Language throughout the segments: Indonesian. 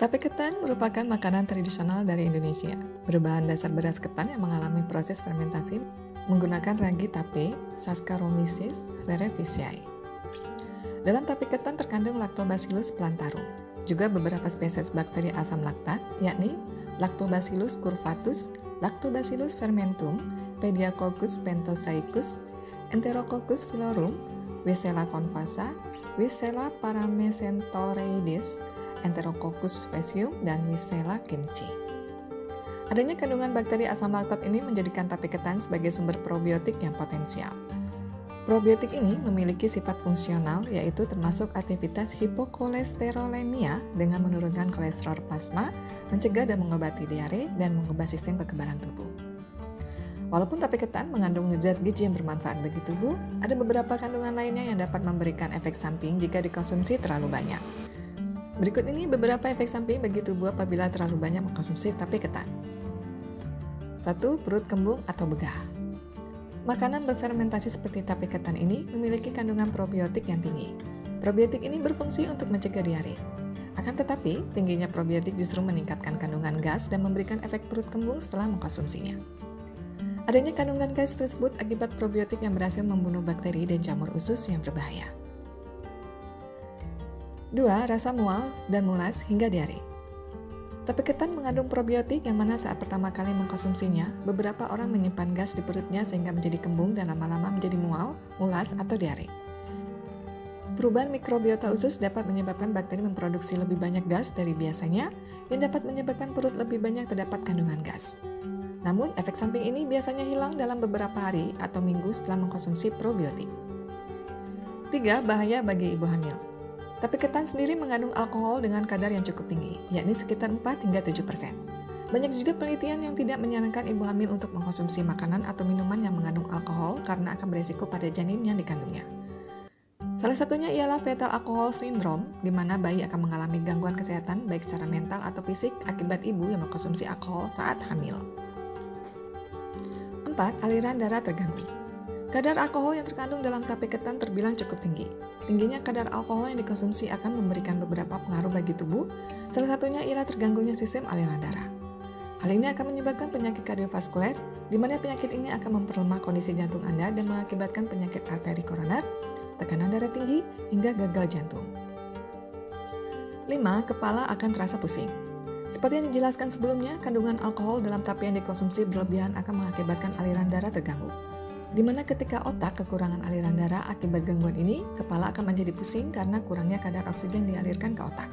Tape ketan merupakan makanan tradisional dari Indonesia, berbahan dasar beras ketan yang mengalami proses fermentasi menggunakan ragi tape Saccharomyces cerevisiae. Dalam tape ketan terkandung Lactobacillus plantarum, juga beberapa spesies bakteri asam laktat, yakni Lactobacillus curvatus, Lactobacillus fermentum, Pediococcus pentosaicus, Enterococcus florum, Wisela convasa, Wisela paramesenteroides, Enterococcus faecium, dan Wisela kimchi. Adanya kandungan bakteri asam laktat ini menjadikan tape ketan sebagai sumber probiotik yang potensial. Probiotik ini memiliki sifat fungsional, yaitu termasuk aktivitas hipokolesterolemia dengan menurunkan kolesterol plasma, mencegah dan mengobati diare, dan mengubah sistem kekebalan tubuh. Walaupun tape ketan mengandung zat gizi yang bermanfaat bagi tubuh, ada beberapa kandungan lainnya yang dapat memberikan efek samping jika dikonsumsi terlalu banyak. Berikut ini beberapa efek samping bagi tubuh apabila terlalu banyak mengkonsumsi tape ketan. 1. Perut kembung atau begah. Makanan berfermentasi seperti tape ketan ini memiliki kandungan probiotik yang tinggi. Probiotik ini berfungsi untuk mencegah diare. Akan tetapi, tingginya probiotik justru meningkatkan kandungan gas dan memberikan efek perut kembung setelah mengkonsumsinya. Adanya kandungan gas tersebut akibat probiotik yang berhasil membunuh bakteri dan jamur usus yang berbahaya. 2. Rasa mual dan mulas hingga diare. Tape ketan mengandung probiotik yang mana saat pertama kali mengkonsumsinya, beberapa orang menyimpan gas di perutnya sehingga menjadi kembung dan lama-lama menjadi mual, mulas, atau diare. Perubahan mikrobiota usus dapat menyebabkan bakteri memproduksi lebih banyak gas dari biasanya, yang dapat menyebabkan perut lebih banyak terdapat kandungan gas. Namun, efek samping ini biasanya hilang dalam beberapa hari atau minggu setelah mengkonsumsi probiotik. 3. Bahaya bagi ibu hamil. Tape ketan sendiri mengandung alkohol dengan kadar yang cukup tinggi, yakni sekitar 4-7%. Banyak juga penelitian yang tidak menyarankan ibu hamil untuk mengkonsumsi makanan atau minuman yang mengandung alkohol karena akan beresiko pada janin yang dikandungnya. Salah satunya ialah fetal alcohol syndrome, di mana bayi akan mengalami gangguan kesehatan baik secara mental atau fisik akibat ibu yang mengkonsumsi alkohol saat hamil. 4. Aliran darah terganggu. Kadar alkohol yang terkandung dalam tape ketan terbilang cukup tinggi. Tingginya kadar alkohol yang dikonsumsi akan memberikan beberapa pengaruh bagi tubuh, salah satunya ialah terganggunya sistem aliran darah. Hal ini akan menyebabkan penyakit kardiovaskuler, di mana penyakit ini akan memperlemah kondisi jantung Anda dan mengakibatkan penyakit arteri koroner, tekanan darah tinggi, hingga gagal jantung. 5. Kepala akan terasa pusing. Seperti yang dijelaskan sebelumnya, kandungan alkohol dalam tape yang dikonsumsi berlebihan akan mengakibatkan aliran darah terganggu. Di mana ketika otak kekurangan aliran darah akibat gangguan ini, kepala akan menjadi pusing karena kurangnya kadar oksigen dialirkan ke otak.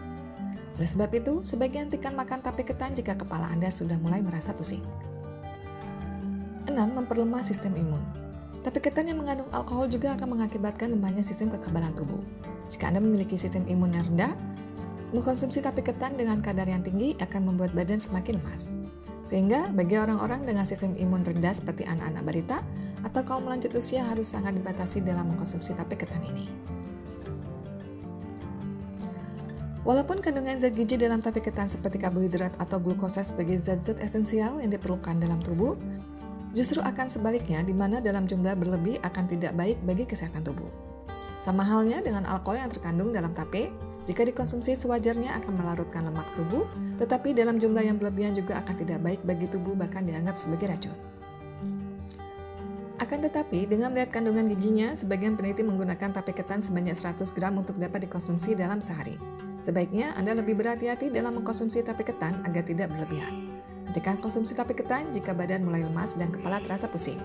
Oleh sebab itu, sebaiknya hentikan makan tape ketan jika kepala Anda sudah mulai merasa pusing. 6. Memperlemah sistem imun. Tape ketan yang mengandung alkohol juga akan mengakibatkan lemahnya sistem kekebalan tubuh. Jika Anda memiliki sistem imun yang rendah, mengkonsumsi tape ketan dengan kadar yang tinggi akan membuat badan semakin lemas. Sehingga bagi orang-orang dengan sistem imun rendah seperti anak-anak balita atau kaum lanjut usia harus sangat dibatasi dalam mengkonsumsi tape ketan ini. Walaupun kandungan zat gizi dalam tape ketan seperti karbohidrat atau glukosa sebagai zat-zat esensial yang diperlukan dalam tubuh, justru akan sebaliknya di mana dalam jumlah berlebih akan tidak baik bagi kesehatan tubuh. Sama halnya dengan alkohol yang terkandung dalam tape, jika dikonsumsi sewajarnya akan melarutkan lemak tubuh, tetapi dalam jumlah yang berlebihan juga akan tidak baik bagi tubuh, bahkan dianggap sebagai racun. Akan tetapi, dengan melihat kandungan gizinya, sebagian peneliti menggunakan tape ketan sebanyak 100 gram untuk dapat dikonsumsi dalam sehari. Sebaiknya Anda lebih berhati-hati dalam mengkonsumsi tape ketan agar tidak berlebihan. Hentikan konsumsi tape ketan jika badan mulai lemas dan kepala terasa pusing.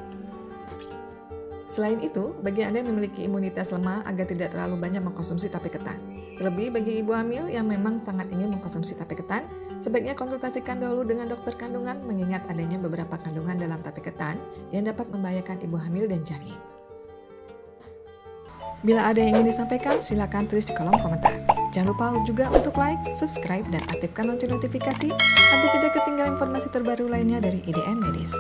Selain itu, bagi Anda yang memiliki imunitas lemah agar tidak terlalu banyak mengkonsumsi tape ketan. Terlebih bagi ibu hamil yang memang sangat ingin mengkonsumsi tape ketan, sebaiknya konsultasikan dahulu dengan dokter kandungan mengingat adanya beberapa kandungan dalam tape ketan yang dapat membahayakan ibu hamil dan janin. Bila ada yang ingin disampaikan, silakan tulis di kolom komentar. Jangan lupa juga untuk like, subscribe, dan aktifkan lonceng notifikasi agar tidak ketinggalan informasi terbaru lainnya dari IDN Medis.